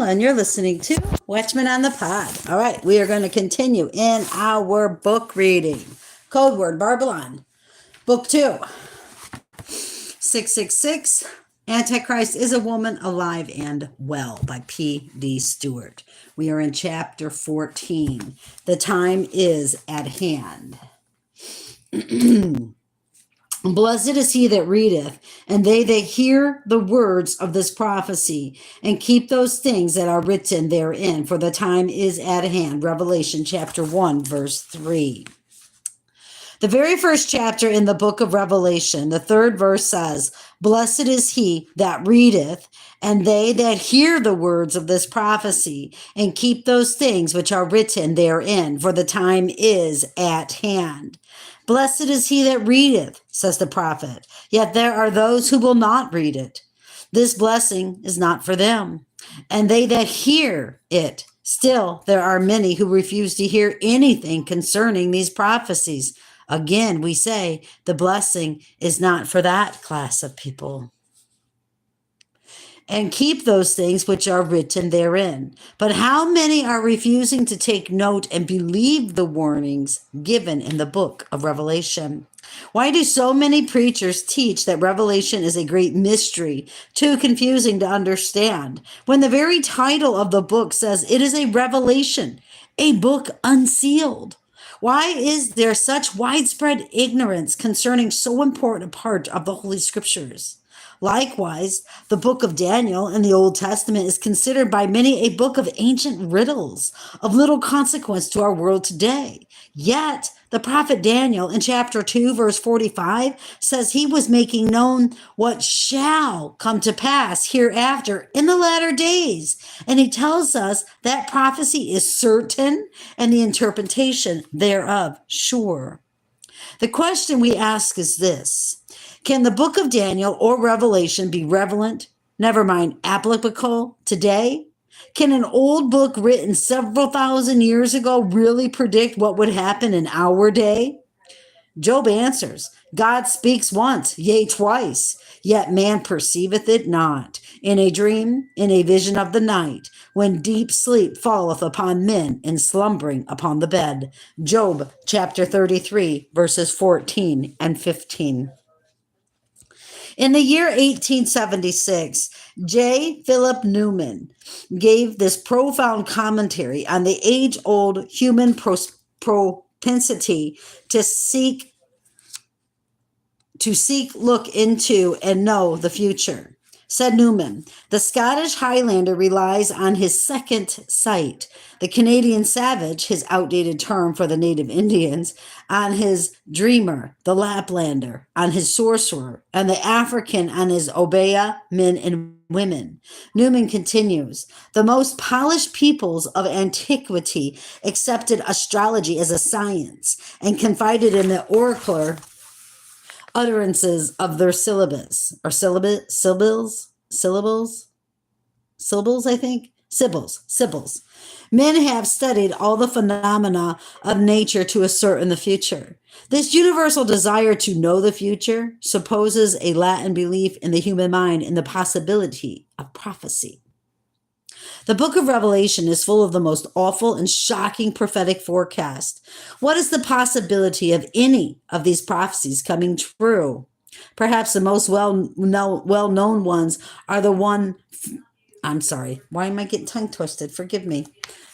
and you're listening to Watchman on the Pod. All right, we are going to continue in our book reading. Codeword Barbelon, Book 2. 666, Antichrist is a Woman Alive and Well by P.D. Stuart. We are in chapter 14. The time is at hand. Blessed is he that readeth, and they that hear the words of this prophecy, and keep those things that are written therein, for the time is at hand. Revelation chapter 1, verse 3. The very first chapter in the book of Revelation, the third verse says, Blessed is he that readeth, and they that hear the words of this prophecy, and keep those things which are written therein, for the time is at hand. Blessed is he that readeth, says the prophet, yet there are those who will not read it. This blessing is not for them. And they that hear it, still there are many who refuse to hear anything concerning these prophecies. Again, we say the blessing is not for that class of people. And keep those things which are written therein. But how many are refusing to take note and believe the warnings given in the book of Revelation? Why do so many preachers teach that Revelation is a great mystery, too confusing to understand, when the very title of the book says it is a revelation, a book unsealed? Why is there such widespread ignorance concerning so important a part of the Holy Scriptures? Likewise, the book of Daniel in the Old Testament is considered by many a book of ancient riddles of little consequence to our world today. Yet, the prophet Daniel in chapter 2, verse 45 says he was making known what shall come to pass hereafter in the latter days. And he tells us that prophecy is certain and the interpretation thereof sure. The question we ask is this: can the book of Daniel or Revelation be relevant, never mind applicable, today? Can an old book written several thousand years ago really predict what would happen in our day? Job answers, God speaks once, yea, twice, yet man perceiveth it not. In a dream, in a vision of the night, when deep sleep falleth upon men and slumbering upon the bed. Job chapter 33, verses 14 and 15. In the year 1876, J. Philip Newman gave this profound commentary on the age-old human propensity to seek, look into, and know the future. Said Newman, the Scottish Highlander relies on his second sight, the Canadian savage, his outdated term for the native Indians, on his dreamer, the Laplander, on his sorcerer, and the African on his obeah, men and women. Newman continues, the most polished peoples of antiquity accepted astrology as a science and confided in the oracular utterances of their syllabus, or syllables, I think? Sibyls. Men have studied all the phenomena of nature to ascertain the future. This universal desire to know the future supposes a latent belief in the human mind in the possibility of prophecy. The book of Revelation is full of the most awful and shocking prophetic forecast. What is the possibility of any of these prophecies coming true? Perhaps the most well-known ones are the one... I'm sorry. Why am I getting tongue twisted? Forgive me.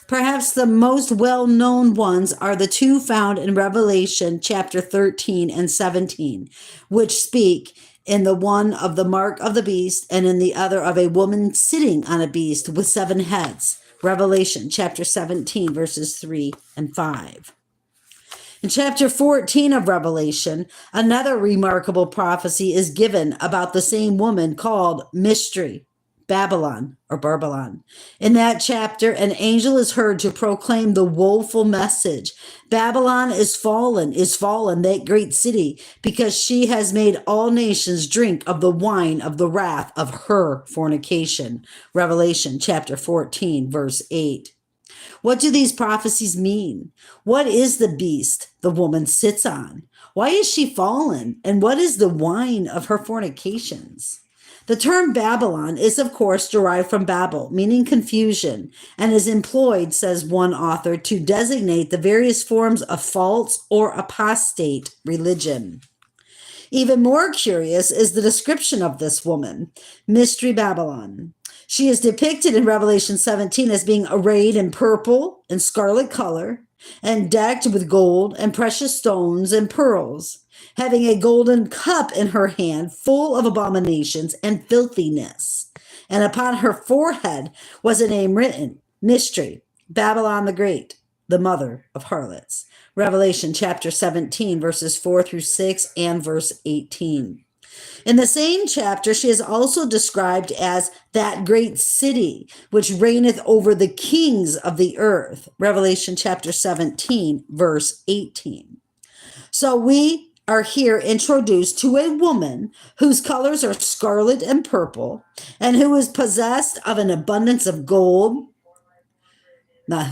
Perhaps the most well-known ones are the two found in Revelation chapter 13 and 17, which speak in the one of the mark of the beast and in the other of a woman sitting on a beast with 7 heads. Revelation chapter 17, verses 3 and 5. In chapter 14 of Revelation, another remarkable prophecy is given about the same woman called Mystery, Babylon or Barbelon. In that chapter, an angel is heard to proclaim the woeful message. Babylon is fallen, that great city, because she has made all nations drink of the wine of the wrath of her fornication. Revelation chapter 14, verse 8. What do these prophecies mean? What is the beast the woman sits on? Why is she fallen? And what is the wine of her fornications? The term Babylon is, of course, derived from Babel, meaning confusion, and is employed, says one author, to designate the various forms of false or apostate religion. Even more curious is the description of this woman, Mystery Babylon. She is depicted in Revelation 17 as being arrayed in purple and scarlet color, and decked with gold and precious stones and pearls, having a golden cup in her hand full of abominations and filthiness. And upon her forehead was a name written, Mystery, Babylon the Great, the mother of harlots. Revelation chapter 17, verses 4 through 6 and verse 18. In the same chapter, she is also described as that great city which reigneth over the kings of the earth. Revelation chapter 17, verse 18. So we are here introduced to a woman whose colors are scarlet and purple, and who is possessed of an abundance of gold.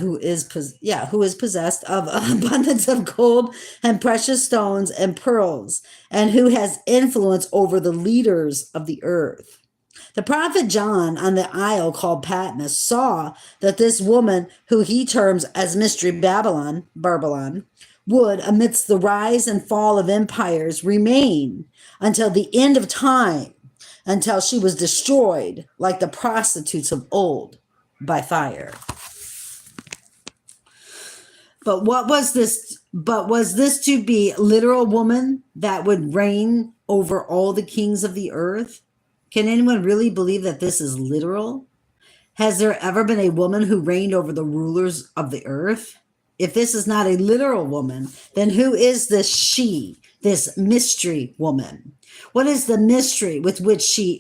Who is possessed of an abundance of gold and precious stones and pearls, and who has influence over the leaders of the earth. The prophet John on the isle called Patmos saw that this woman, who he terms as Mystery Babylon, Barbelon, would, amidst the rise and fall of empires, remain until the end of time, until she was destroyed like the prostitutes of old by fire. But was this to be a literal woman that would reign over all the kings of the earth? Can anyone really believe that this is literal? Has there ever been a woman who reigned over the rulers of the earth? If this is not a literal woman, then who is this she, this mystery woman? What is the mystery with which she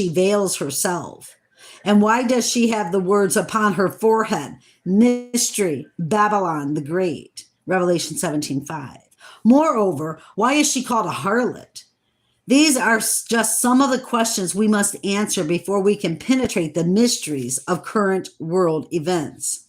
veils herself? And why does she have the words upon her forehead, Mystery, Babylon the Great, Revelation 17:5? Moreover, why is she called a harlot? These are just some of the questions we must answer before we can penetrate the mysteries of current world events.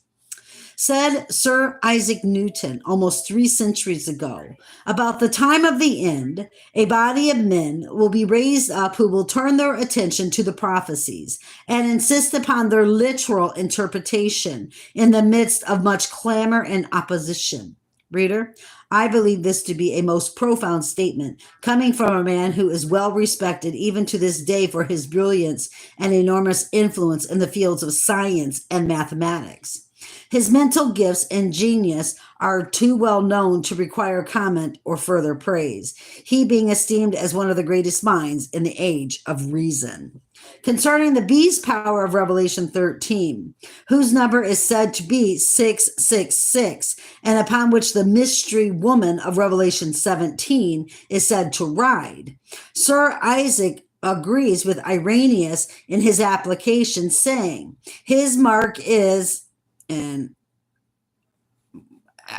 Said Sir Isaac Newton almost 3 centuries ago, about the time of the end, a body of men will be raised up who will turn their attention to the prophecies and insist upon their literal interpretation in the midst of much clamor and opposition. Reader, I believe this to be a most profound statement coming from a man who is well respected even to this day for his brilliance and enormous influence in the fields of science and mathematics. His mental gifts and genius are too well known to require comment or further praise, he being esteemed as one of the greatest minds in the age of reason. Concerning the beast power of Revelation 13, whose number is said to be 666, and upon which the mystery woman of Revelation 17 is said to ride, Sir Isaac agrees with Irenaeus in his application, saying, his mark is, and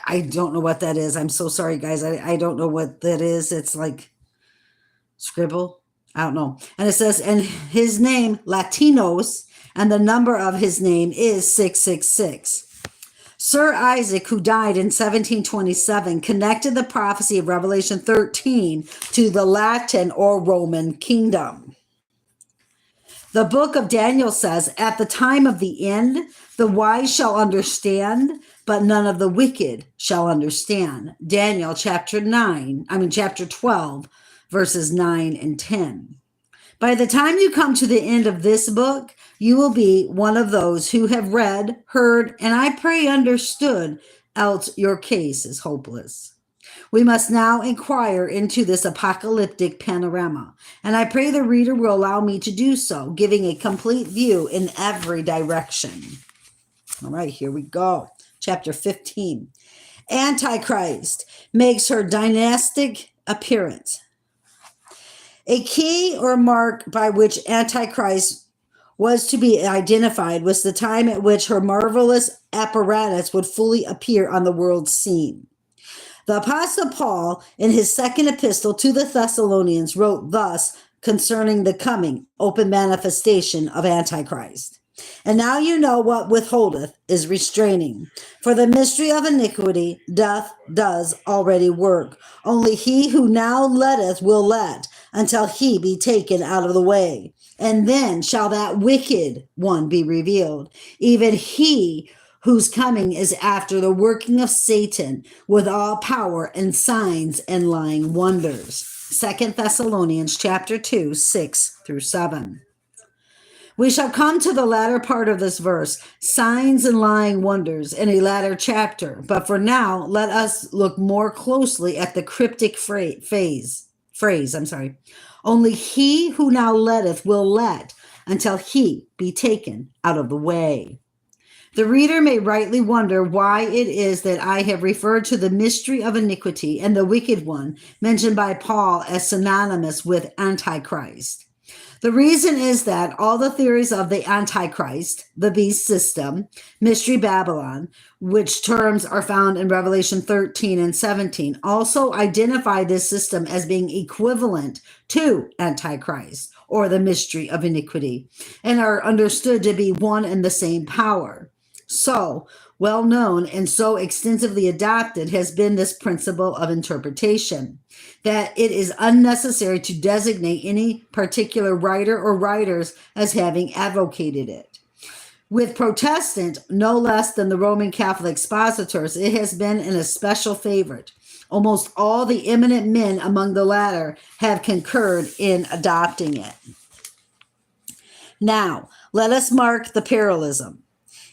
I don't know what that is. I'm so sorry, guys. I don't know what that is. It's like scribble. I don't know. And it says, and his name, Latinos, and the number of his name is 666. Sir Isaac, who died in 1727, connected the prophecy of Revelation 13 to the Latin or Roman kingdom. The book of Daniel says, at the time of the end, the wise shall understand, but none of the wicked shall understand. Daniel chapter 12, verses 9 and 10. By the time you come to the end of this book, you will be one of those who have read, heard, and I pray understood, else your case is hopeless. We must now inquire into this apocalyptic panorama, and I pray the reader will allow me to do so, giving a complete view in every direction. All right, here we go. Chapter 15. Antichrist makes her dynastic appearance. A key or mark by which Antichrist was to be identified was the time at which her marvelous apparatus would fully appear on the world scene. The Apostle Paul, in his second epistle to the Thessalonians, wrote thus concerning the coming open manifestation of Antichrist. And now you know what withholdeth is restraining. For the mystery of iniquity does already work. Only he who now letteth will let, until he be taken out of the way. And then shall that wicked one be revealed, even he whose coming is after the working of Satan with all power and signs and lying wonders. 2 Thessalonians chapter 2, 6 through 7. We shall come to the latter part of this verse, signs and lying wonders, in a latter chapter. But for now, let us look more closely at the cryptic phrase. Only he who now letteth will let until he be taken out of the way. The reader may rightly wonder why it is that I have referred to the mystery of iniquity and the wicked one mentioned by Paul as synonymous with Antichrist. The reason is that all the theories of the Antichrist, the beast system, Mystery Babylon, which terms are found in Revelation 13 and 17, also identify this system as being equivalent to Antichrist, or the mystery of iniquity, and are understood to be one and the same power. So well known and so extensively adopted has been this principle of interpretation, that it is unnecessary to designate any particular writer or writers as having advocated it. With Protestant, no less than the Roman Catholic expositors, it has been an especial favorite. Almost all the eminent men among the latter have concurred in adopting it. Now, let us mark the parallelism.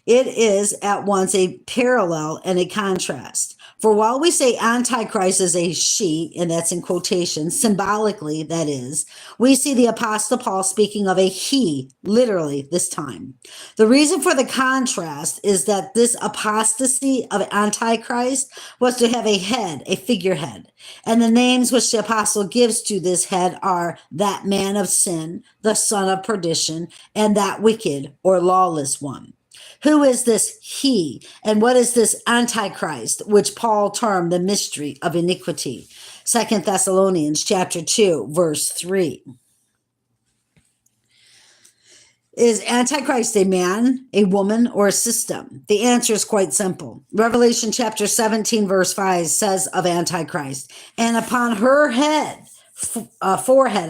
It is at once a parallel and a contrast. For while we say Antichrist is a she, and that's in quotation, symbolically, that is, we see the Apostle Paul speaking of a he, literally, this time. The reason for the contrast is that this apostasy of Antichrist was to have a head, a figurehead. And the names which the apostle gives to this head are that man of sin, the son of perdition, and that wicked or lawless one. Who is this he, and what is this Antichrist, which Paul termed the mystery of iniquity? 2 Thessalonians chapter 2, verse 3. Is Antichrist a man, a woman, or a system? The answer is quite simple. Revelation chapter 17, verse 5 says of Antichrist, and upon her forehead,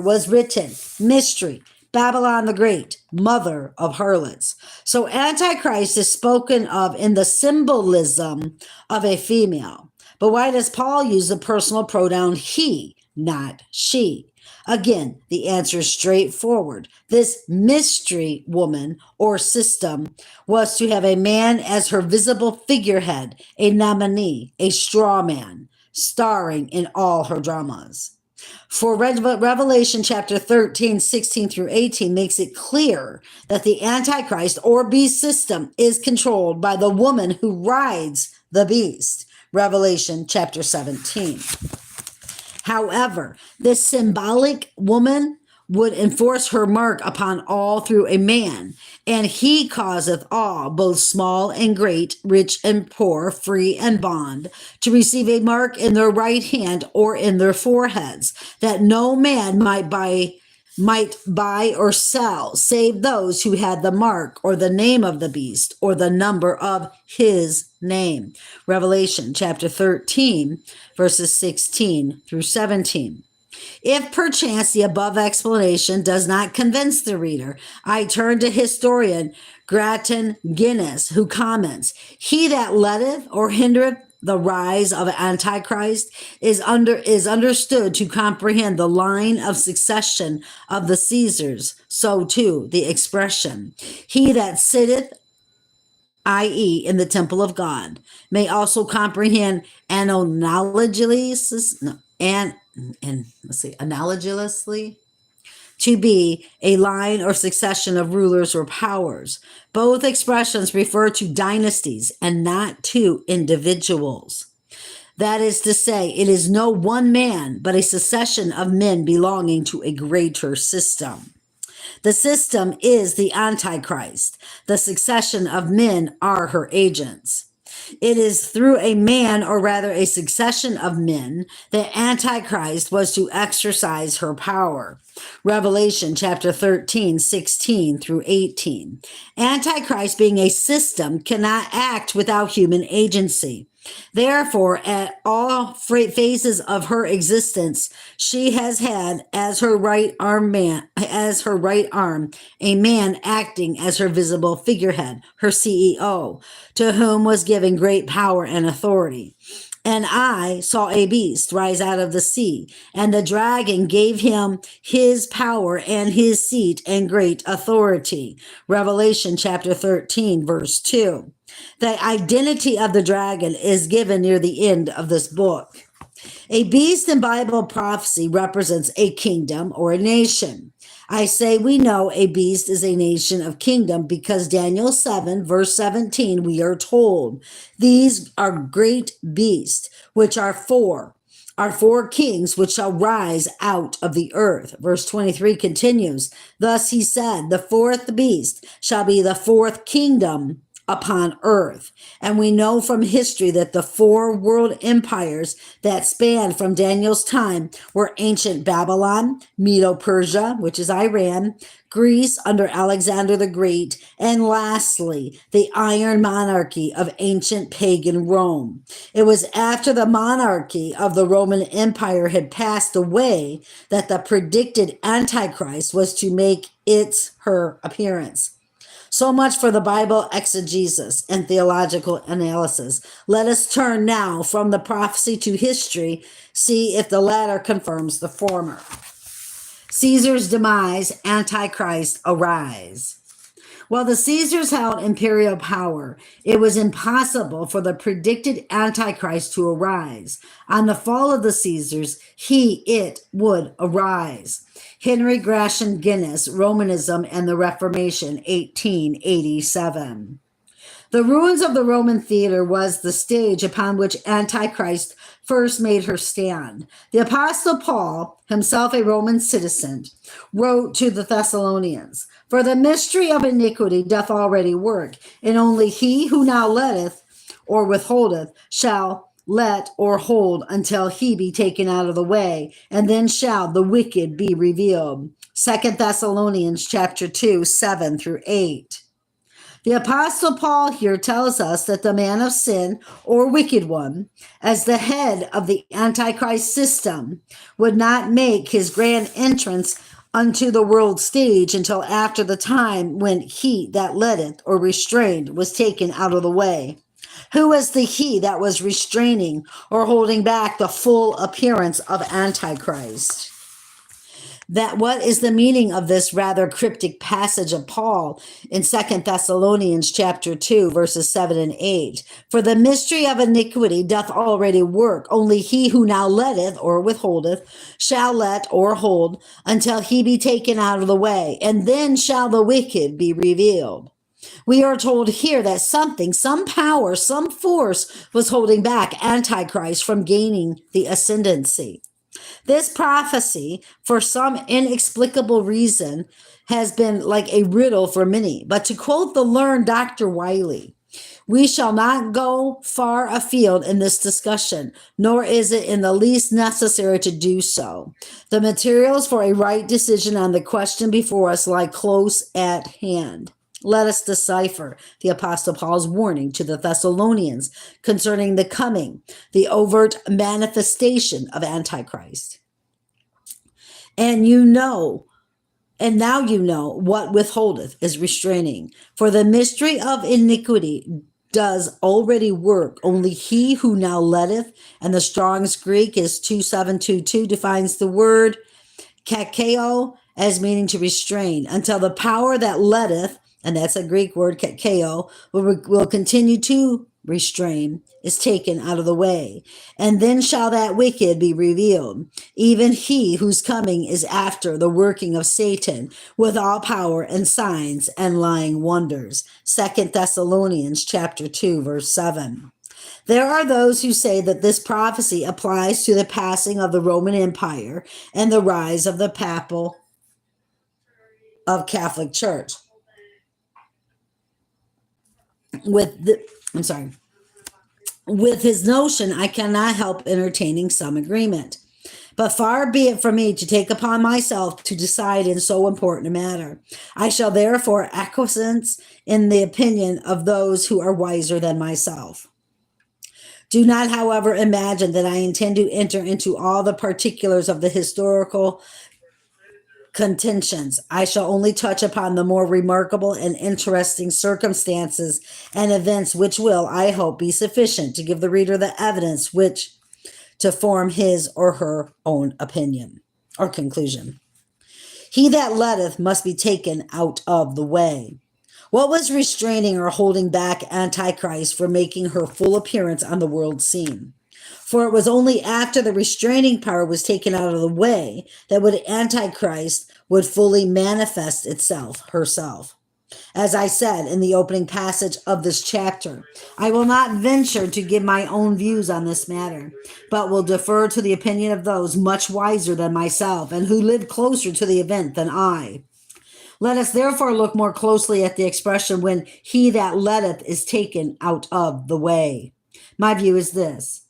was written, mystery, Babylon the Great, mother of harlots. So Antichrist is spoken of in the symbolism of a female. But why does Paul use the personal pronoun he, not she? Again, the answer is straightforward. This mystery woman or system was to have a man as her visible figurehead, a nominee, a straw man, starring in all her dramas. For Revelation chapter 13, 16 through 18 makes it clear that the Antichrist or beast system is controlled by the woman who rides the beast. Revelation chapter 17. However, this symbolic woman would enforce her mark upon all through a man, and he causeth all, both small and great, rich and poor, free and bond, to receive a mark in their right hand or in their foreheads, that no man might buy or sell, save those who had the mark or the name of the beast or the number of his name. Revelation chapter 13, verses 16 through 17. If perchance the above explanation does not convince the reader, I turn to historian Grattan Guinness, who comments, he that letteth or hindereth the rise of Antichrist is understood to comprehend the line of succession of the Caesars. So too the expression, he that sitteth, i.e. in the temple of God, may also comprehend analogously to be a line or succession of rulers or powers. Both expressions refer to dynasties and not to individuals. That is to say, it is no one man, but a succession of men belonging to a greater system. The system is the Antichrist. The succession of men are her agents. It is through a man, or rather a succession of men, that Antichrist was to exercise her power. Revelation chapter 13, 16 through 18. Antichrist, being a system, cannot act without human agency. Therefore, at all phases of her existence, she has had as her right arm a man acting as her visible figurehead, her CEO, to whom was given great power and authority. And I saw a beast rise out of the sea, and the dragon gave him his power and his seat and great authority. Revelation chapter 13, verse 2. The identity of the dragon is given near the end of this book. A beast in Bible prophecy represents a kingdom or a nation. I say we know a beast is a nation of kingdom because Daniel 7, verse 17, we are told, these are great beasts, which are four kings which shall rise out of the earth. Verse 23 continues, thus he said, the fourth beast shall be the fourth kingdom upon earth. And we know from history that the four world empires that spanned from Daniel's time were ancient Babylon, Medo-Persia, which is Iran, Greece under Alexander the Great, and lastly, the iron monarchy of ancient pagan Rome. It was after the monarchy of the Roman Empire had passed away that the predicted Antichrist was to make her appearance. So much for the Bible exegesis and theological analysis. Let us turn now from the prophecy to history, see if the latter confirms the former. Caesar's demise, Antichrist arise. While the Caesars held imperial power, it was impossible for the predicted Antichrist to arise. On the fall of the Caesars, it would arise. Henry Gratian Guinness, Romanism and the Reformation, 1887. The ruins of the Roman theater was the stage upon which Antichrist first made her stand. The Apostle Paul, himself a Roman citizen, wrote to the Thessalonians, for the mystery of iniquity doth already work, and only he who now letteth or withholdeth shall let or hold until he be taken out of the way, and then shall the wicked be revealed. 2 Thessalonians chapter 2, 7 through 8. The Apostle Paul here tells us that the man of sin or wicked one, as the head of the Antichrist system, would not make his grand entrance unto the world stage until after the time when he that letteth or restrained was taken out of the way. Who was the he that was restraining or holding back the full appearance of Antichrist? What is the meaning of this rather cryptic passage of Paul in 2 Thessalonians chapter 2, verses 7 and 8? For the mystery of iniquity doth already work. Only he who now letteth or withholdeth shall let or hold until he be taken out of the way, and then shall the wicked be revealed. We are told here that something, some power, some force was holding back Antichrist from gaining the ascendancy. This prophecy, for some inexplicable reason, has been like a riddle for many. But to quote the learned Dr. Wiley, we shall not go far afield in this discussion, nor is it in the least necessary to do so. The materials for a right decision on the question before us lie close at hand. Let us decipher the Apostle Paul's warning to the Thessalonians concerning the overt manifestation of Antichrist. And now you know what withholdeth is restraining. For the mystery of iniquity does already work. Only he who now letteth, and the Strong's Greek is 2722, defines the word kakeo as meaning to restrain, until the power that letteth, and that's a Greek word, kakeo, will continue to restrain, is taken out of the way. And then shall that wicked be revealed, even he whose coming is after the working of Satan, with all power and signs and lying wonders. 2 Thessalonians chapter 2, verse 7. There are those who say that this prophecy applies to the passing of the Roman Empire and the rise of the Catholic Church. With his notion, I cannot help entertaining some agreement. But far be it from me to take upon myself to decide in so important a matter. I shall therefore acquiesce in the opinion of those who are wiser than myself. Do not, however, imagine that I intend to enter into all the particulars of the historical contentions. I shall only touch upon the more remarkable and interesting circumstances and events which will, I hope, be sufficient to give the reader the evidence which to form his or her own opinion or conclusion. He that letteth must be taken out of the way. What was restraining or holding back Antichrist from making her full appearance on the world scene? For it was only after the restraining power was taken out of the way that Antichrist would fully manifest herself. As I said in the opening passage of this chapter, I will not venture to give my own views on this matter, but will defer to the opinion of those much wiser than myself and who live closer to the event than I. Let us therefore look more closely at the expression when he that letteth is taken out of the way. My view is this,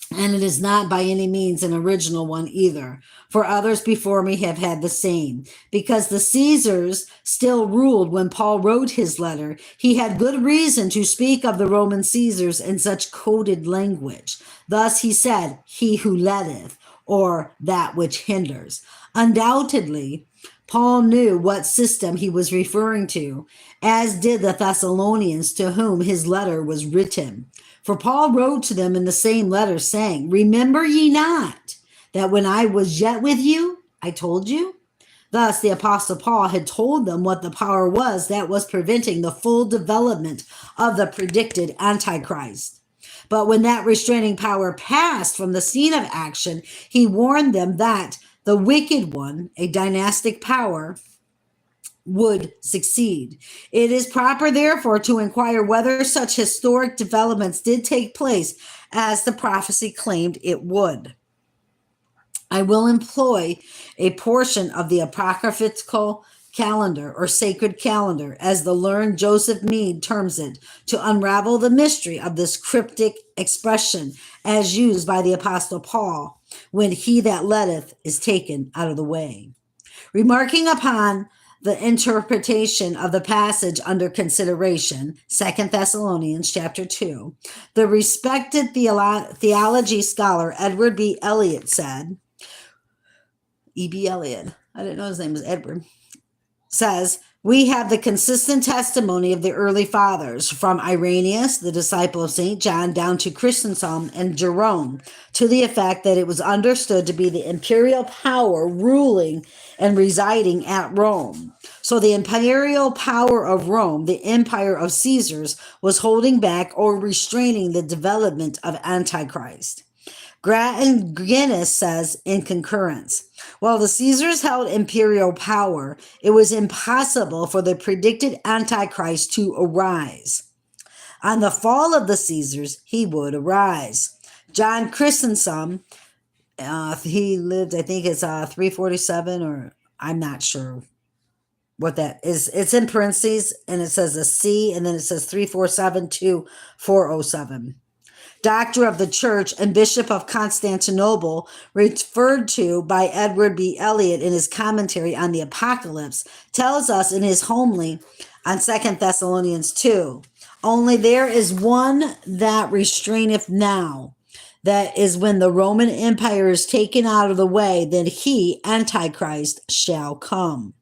and it is not by any means an original one either, for others before me have had the same. Because the Caesars still ruled when Paul wrote his letter, he had good reason to speak of the Roman Caesars in such coded language. Thus he said, he who letteth, or that which hinders. Undoubtedly, Paul knew what system he was referring to, as did the Thessalonians to whom his letter was written. For Paul wrote to them in the same letter, saying, Remember ye not that when I was yet with you, I told you? Thus the Apostle Paul had told them what the power was that was preventing the full development of the predicted Antichrist. But when that restraining power passed from the scene of action, he warned them that the wicked one, a dynastic power, would succeed. It is proper, therefore, to inquire whether such historic developments did take place as the prophecy claimed it would. I will employ a portion of the apocryphal calendar or sacred calendar, as the learned Joseph Mead terms it, to unravel the mystery of this cryptic expression as used by the Apostle Paul when he that letteth is taken out of the way. Remarking upon the interpretation of the passage under consideration, 2 Thessalonians chapter 2, the respected theology scholar Edward B. Elliot said, E.B. Elliot, I didn't know his name was Edward, says, we have the consistent testimony of the early fathers, from Irenaeus, the disciple of St. John, down to Chrysostom and Jerome, to the effect that it was understood to be the imperial power ruling and residing at Rome. So the imperial power of Rome, the empire of Caesars, was holding back or restraining the development of Antichrist. Grattan Guinness says in concurrence, while the Caesars held imperial power, it was impossible for the predicted Antichrist to arise. On the fall of the Caesars, he would arise. John Chrysostom, he lived, I think it's 347, or I'm not sure what that is. It's in parentheses, and it says a C, and then it says 347 to 407. Doctor of the Church and Bishop of Constantinople, referred to by Edward B. Elliot in his commentary on the Apocalypse, tells us in his homily on 2 Thessalonians 2, only there is one that restraineth now, that is when the Roman Empire is taken out of the way, then he, Antichrist, shall come.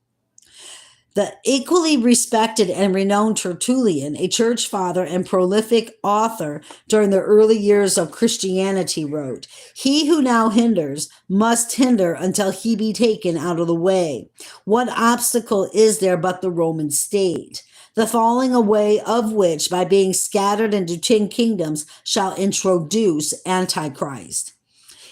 The equally respected and renowned Tertullian, a church father and prolific author during the early years of Christianity, wrote, he who now hinders must hinder until he be taken out of the way. What obstacle is there but the Roman state? The falling away of which, by being scattered into 10 kingdoms, shall introduce Antichrist.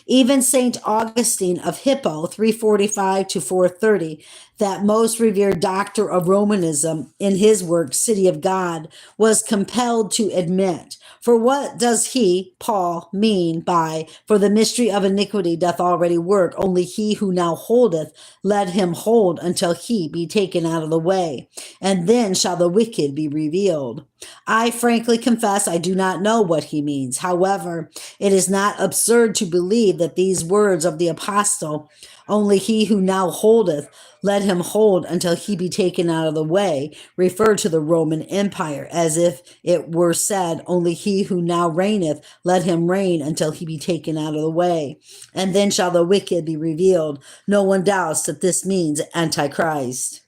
Even St. Augustine of Hippo, 345 to 430, that most revered doctor of Romanism, in his work, City of God, was compelled to admit, for what does he, Paul, mean by, for the mystery of iniquity doth already work, only he who now holdeth, let him hold until he be taken out of the way, and then shall the wicked be revealed. I frankly confess I do not know what he means. However, it is not absurd to believe that these words of the apostle Only he who now holdeth, let him hold until he be taken out of the way, referred to the Roman Empire, as if it were said, only he who now reigneth, let him reign until he be taken out of the way. And then shall the wicked be revealed. No one doubts that this means Antichrist.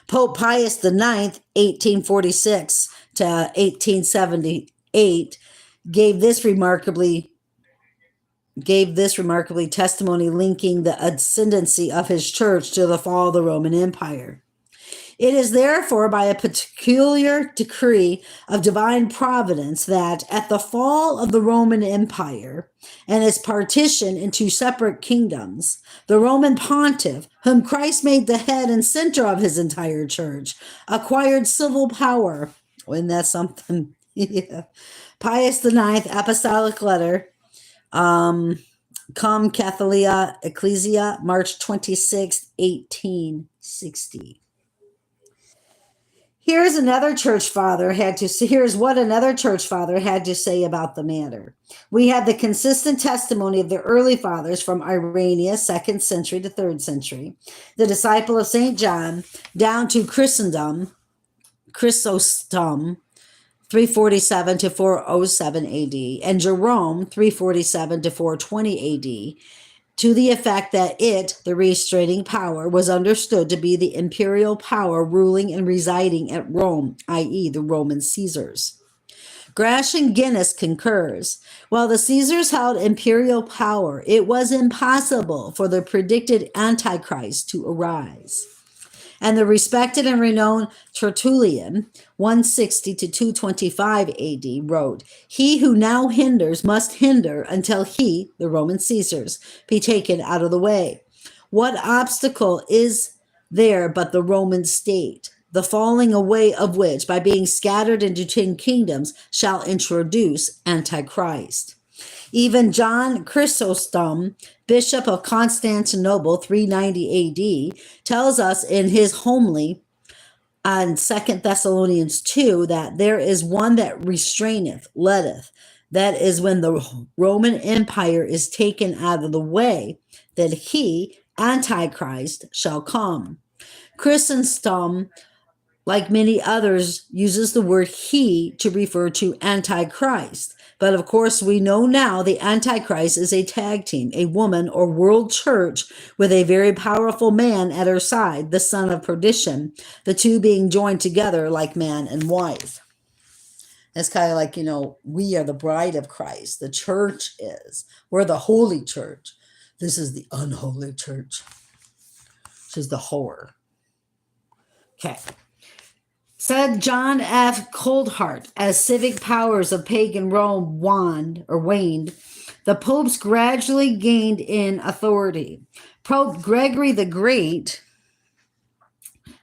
Pope Pius IX, 1846 to 1878, gave this remarkably testimony, linking the ascendancy of his church to the fall of the Roman Empire. It is therefore by a peculiar decree of divine providence that at the fall of the Roman Empire and its partition into separate kingdoms, the Roman pontiff, whom Christ made the head and center of his entire church, acquired civil power. Isn't that something? Yeah. Pius IX, Apostolic Letter, Cum Catholia Ecclesia, March 26, 1860. Here's what another church father had to say about the matter. We have the consistent testimony of the early fathers from Irenaeus, 2nd century to 3rd century, the disciple of St. John, down to Chrysostom, 347 to 407 AD, and Jerome, 347 to 420 AD, to the effect that it, the restraining power, was understood to be the imperial power ruling and residing at Rome, i.e., the Roman Caesars. Gratian Guinness concurs. While the Caesars held imperial power, it was impossible for the predicted Antichrist to arise. And the respected and renowned Tertullian, 160 to 225 AD, wrote, "He who now hinders must hinder until he, the Roman Caesars, be taken out of the way. What obstacle is there but the Roman state, the falling away of which, by being scattered into 10 kingdoms, shall introduce Antichrist?" Even John Chrysostom, Bishop of Constantinople, 390 AD, tells us in his homily on 2 Thessalonians 2 that there is one that restraineth, letteth. That is when the Roman Empire is taken out of the way, that he, Antichrist, shall come. Chrysostom, like many others, uses the word he to refer to Antichrist. But of course, we know now the Antichrist is a tag team, a woman or world church with a very powerful man at her side, the son of perdition, the two being joined together like man and wife. It's kind of like, we are the bride of Christ. The church is. We're the holy church. This is the unholy church, which is the whore. Okay. Said John F. Coldhart, as civic powers of pagan Rome waned, the popes gradually gained in authority. Pope Gregory the Great,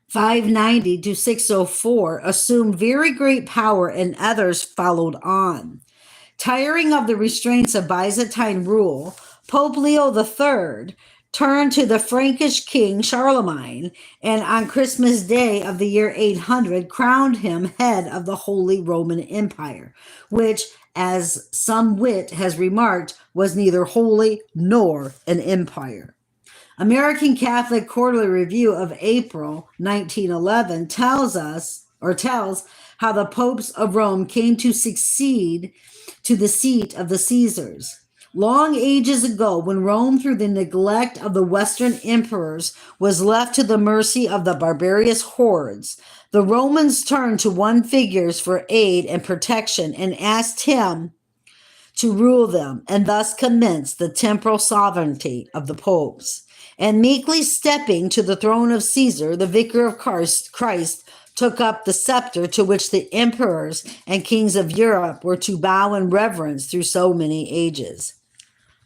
590 to 604, assumed very great power, and others followed on. Tiring of the restraints of Byzantine rule, Pope Leo III turned to the Frankish king Charlemagne, and on Christmas Day of the year 800 crowned him head of the Holy Roman Empire, which, as some wit has remarked, was neither holy nor an empire. American Catholic Quarterly Review of April 1911 tells how the popes of Rome came to succeed to the seat of the Caesars. Long ages ago, when Rome, through the neglect of the Western emperors, was left to the mercy of the barbarous hordes, the Romans turned to one figure for aid and protection and asked him to rule them, and thus commenced the temporal sovereignty of the popes. And meekly stepping to the throne of Caesar, the vicar of Christ took up the scepter to which the emperors and kings of Europe were to bow in reverence through so many ages.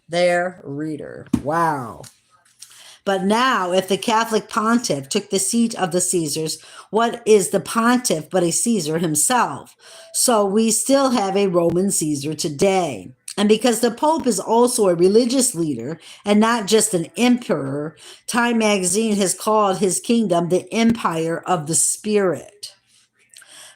There, reader. Wow. But now, if the Catholic pontiff took the seat of the Caesars, what is the pontiff but a Caesar himself? So we still have a Roman Caesar today. And because the Pope is also a religious leader and not just an emperor, Time magazine has called his kingdom the Empire of the Spirit.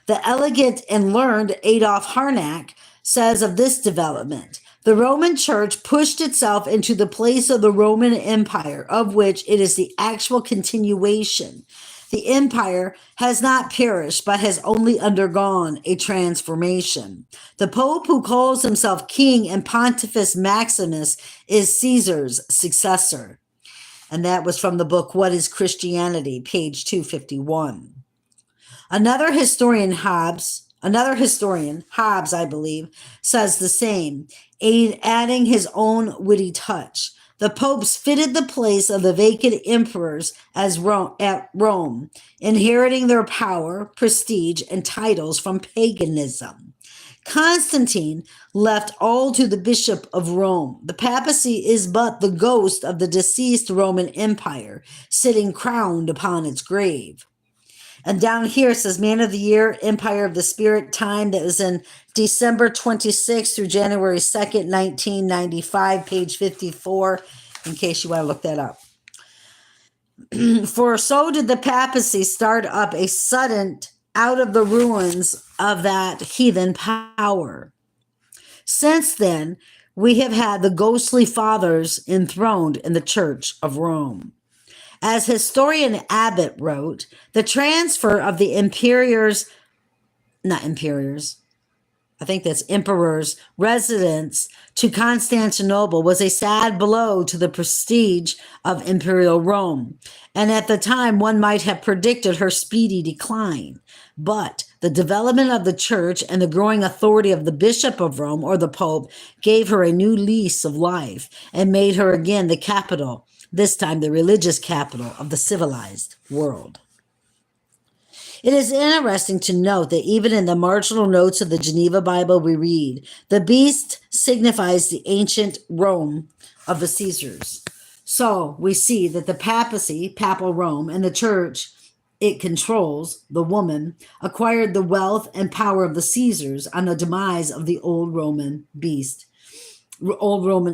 The elegant and learned Adolf Harnack says of this development, The Roman Church pushed itself into the place of the Roman Empire, of which it is the actual continuation. The empire has not perished, but has only undergone a transformation. The Pope, who calls himself King and Pontifex Maximus, is Caesar's successor. And that was from the book, What is Christianity, page 251. Another historian, Hobbes, I believe, says the same, adding his own witty touch. The popes fitted the place of the vacant emperors at Rome, inheriting their power, prestige, and titles from paganism. Constantine left all to the Bishop of Rome. The papacy is but the ghost of the deceased Roman Empire, sitting crowned upon its grave. And down here it says Man of the Year, Empire of the Spirit time. That was in December 26th through January 2nd, 1995, page 54, in case you want to look that up. For so did the papacy start up a sudden out of the ruins of that heathen power. Since then, we have had the ghostly fathers enthroned in the Church of Rome. As historian Abbott wrote, the transfer of the emperor's residence to Constantinople was a sad blow to the prestige of imperial Rome, and at the time one might have predicted her speedy decline. But the development of the church and the growing authority of the Bishop of Rome, or the Pope, gave her a new lease of life and made her again the capital, this time the religious capital of the civilized world. It is interesting to note that even in the marginal notes of the Geneva Bible we read, the beast signifies the ancient Rome of the Caesars. So we see that the papacy, papal Rome, and the church it controls, the woman, acquired the wealth and power of the Caesars on the demise of the old Roman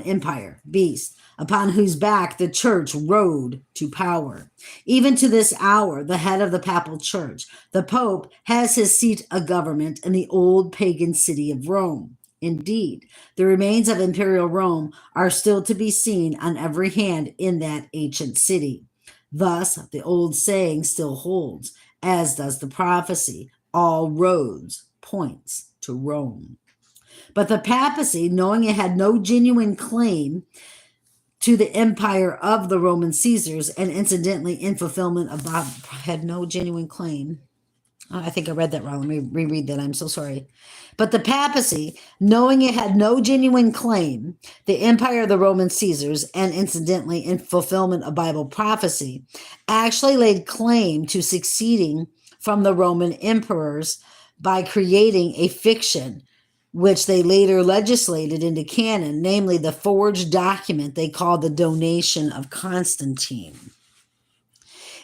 Empire, beast, upon whose back the church rode to power. Even to this hour, the head of the papal church, the Pope, has his seat of government in the old pagan city of Rome. Indeed, the remains of imperial Rome are still to be seen on every hand in that ancient city. Thus, the old saying still holds, as does the prophecy, all roads points to Rome. But the papacy, knowing it had no genuine claim to the empire of the Roman Caesars, and incidentally in fulfillment of Bob had no genuine claim. I think I read that wrong. Let me reread that. I'm so sorry. But the papacy, knowing it had no genuine claim, the empire of the Roman Caesars, and incidentally in fulfillment of Bible prophecy, actually laid claim to succeeding from the Roman emperors by creating a fiction which they later legislated into canon, namely the forged document they called the Donation of Constantine.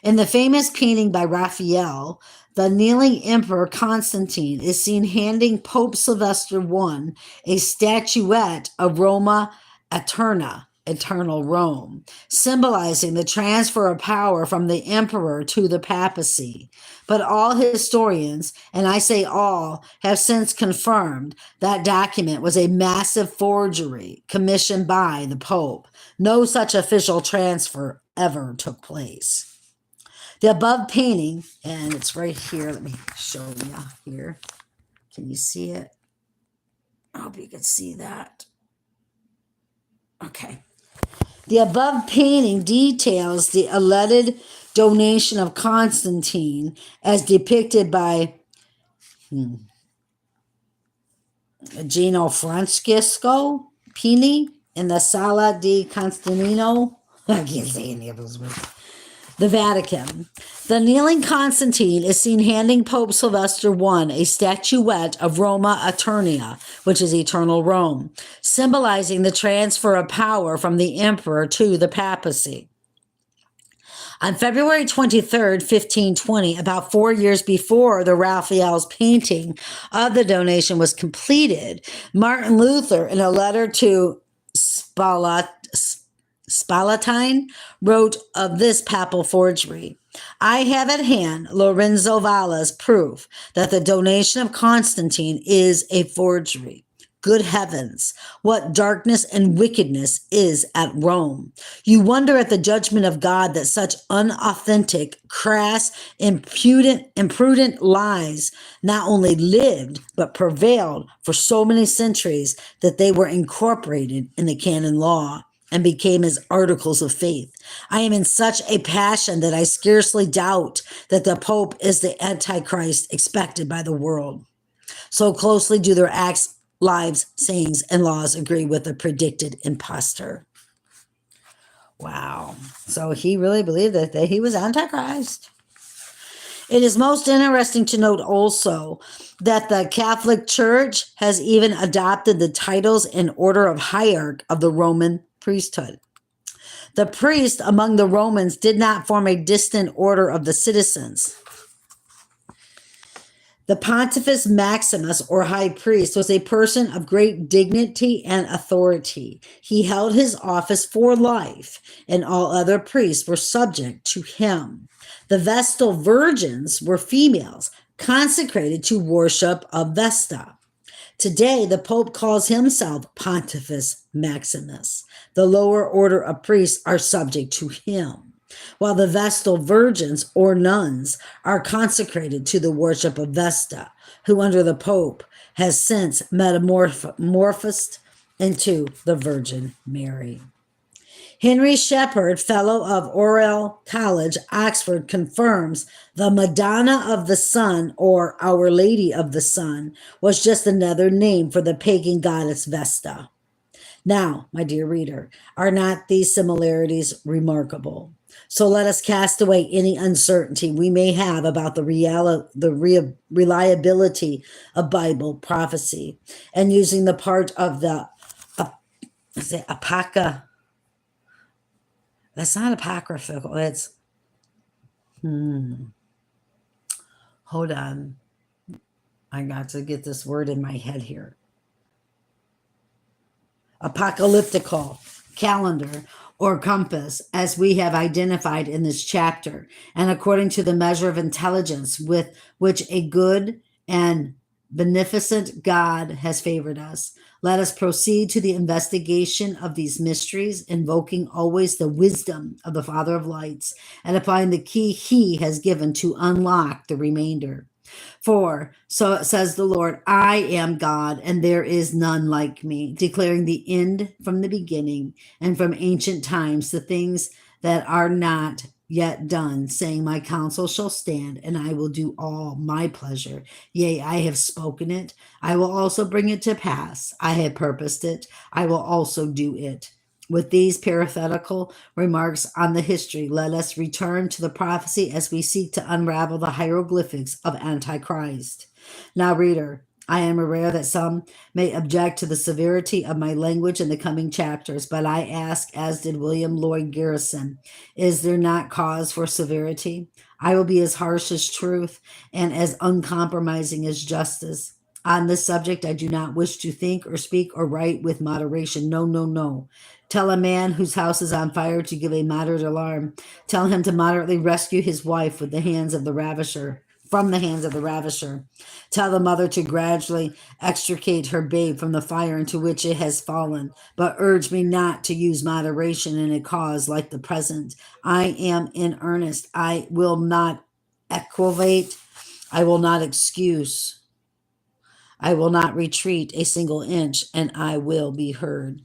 In the famous painting by Raphael, the kneeling Emperor Constantine is seen handing Pope Sylvester I a statuette of Roma Eterna, eternal Rome, symbolizing the transfer of power from the emperor to the papacy. But all historians, and I say all, have since confirmed that document was a massive forgery commissioned by the Pope. No such official transfer ever took place. The above painting, and it's right here. Let me show you here. Can you see it? I hope you can see that. Okay. The above painting details the alleged donation of Constantine as depicted by Gino Francesco Pini in the Sala di Constantino. I can't say any of those words. The Vatican. The kneeling Constantine is seen handing Pope Sylvester I a statuette of Roma Eterna, which is eternal Rome, symbolizing the transfer of power from the emperor to the papacy. On February 23rd, 1520, about 4 years before the Raphael's painting of the donation was completed, Martin Luther, in a letter to Spalatin, wrote of this papal forgery. I have at hand Lorenzo Valla's proof that the donation of Constantine is a forgery. Good heavens, what darkness and wickedness is at Rome. You wonder at the judgment of God that such unauthentic, crass, imprudent lies not only lived, but prevailed for so many centuries that they were incorporated in the canon law and became as articles of faith. I am in such a passion that I scarcely doubt that the Pope is the Antichrist expected by the world. So closely do their acts, lives, sayings, and laws agree with the predicted impostor. Wow. So he really believed that he was Antichrist. It is most interesting to note also that the Catholic Church has even adopted the titles and order of hierarchy of the Roman priesthood. The priests among the Romans did not form a distant order of the citizens. The Pontifex Maximus, or high priest, was a person of great dignity and authority. He held his office for life, and all other priests were subject to him. The Vestal virgins were females consecrated to worship of Vesta. Today, the Pope calls himself Pontifex Maximus. The lower order of priests are subject to him, while the Vestal virgins or nuns are consecrated to the worship of Vesta, who under the Pope has since metamorphosed into the Virgin Mary. Henry Shepherd, fellow of Oriel College, Oxford, confirms the Madonna of the Sun, or Our Lady of the Sun, was just another name for the pagan goddess Vesta. Now, my dear reader, are not these similarities remarkable? So let us cast away any uncertainty we may have about the reliability of Bible prophecy, and using the part of the apocryphal. That's not apocryphal. It's hold on. I got to get this word in my head here. Apocalyptical calendar or compass, as we have identified in this chapter, and according to the measure of intelligence with which a good and beneficent God has favored us. Let us proceed to the investigation of these mysteries, invoking always the wisdom of the Father of lights and applying the key he has given to unlock the remainder. For, so says the Lord, I am God, and there is none like me, declaring the end from the beginning, and from ancient times the things that are not yet done, saying, my counsel shall stand, and I will do all my pleasure. Yea, I have spoken it, I will also bring it to pass. I have purposed it, I will also do it. With these parenthetical remarks on the history, let us return to the prophecy as we seek to unravel the hieroglyphics of Antichrist. Now, reader, I am aware that some may object to the severity of my language in the coming chapters, but I ask, as did William Lloyd Garrison, is there not cause for severity? I will be as harsh as truth and as uncompromising as justice. On this subject, I do not wish to think or speak or write with moderation. No, no, no. Tell a man whose house is on fire to give a moderate alarm. Tell him to moderately rescue his wife with the hands of the ravisher, from the hands of the ravisher. Tell the mother to gradually extricate her babe from the fire into which it has fallen, but urge me not to use moderation in a cause like the present. I am in earnest. I will not equivocate. I will not excuse. I will not retreat a single inch, and I will be heard.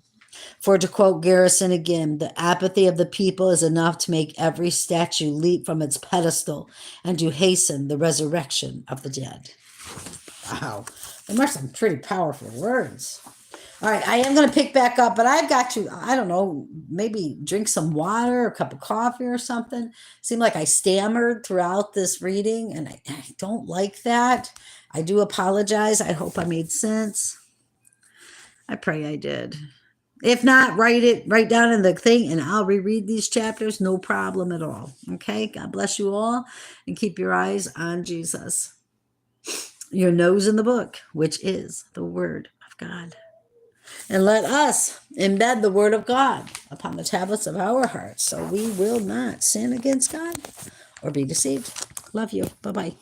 For to quote Garrison again, the apathy of the people is enough to make every statue leap from its pedestal and to hasten the resurrection of the dead. Wow, those are some pretty powerful words. All right, I am going to pick back up, but I've got to, I don't know, maybe drink some water, or a cup of coffee or something. It seemed like I stammered throughout this reading, and I don't like that. I do apologize. I hope I made sense. I pray I did. If not, write down in the thing, and I'll reread these chapters. No problem at all. Okay? God bless you all, and keep your eyes on Jesus. Your nose in the book, which is the Word of God. And let us embed the Word of God upon the tablets of our hearts, so we will not sin against God or be deceived. Love you. Bye-bye.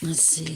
Let's see.